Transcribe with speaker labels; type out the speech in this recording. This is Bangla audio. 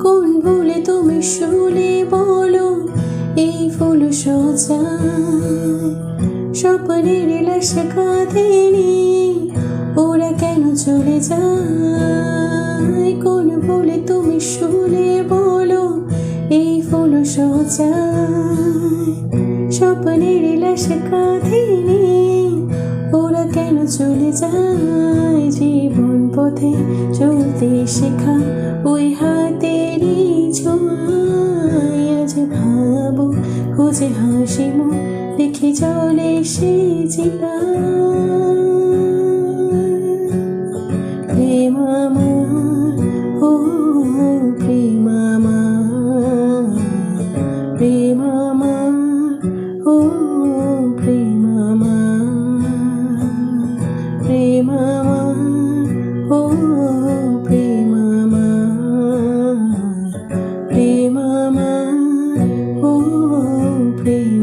Speaker 1: কোন ভুলে তুমি শুলে বলো এই ফুল সজায় স্বপ্নের লাশ কাঁধেনি ওরা কেন চলে যায়। কোন ভুলে তুমি শুলে বলো এই ফুল সজায় স্বপ্নের লাশ কাঁধেনি ওরা কেন চলে যায়। জীবন পথে চলতে শেখা ওই হাতেরই ছোঁয়ায় আজ ভাবো খুঁজে হাসি মুখ দেখে চলে সে চিতা। প্রেম আমার ও প্রেম আমার, প্রেম আমার ও প্রেম আমার, প্রেম আমার ও প্রেম আমার, প্রেম আমার ও প্রেম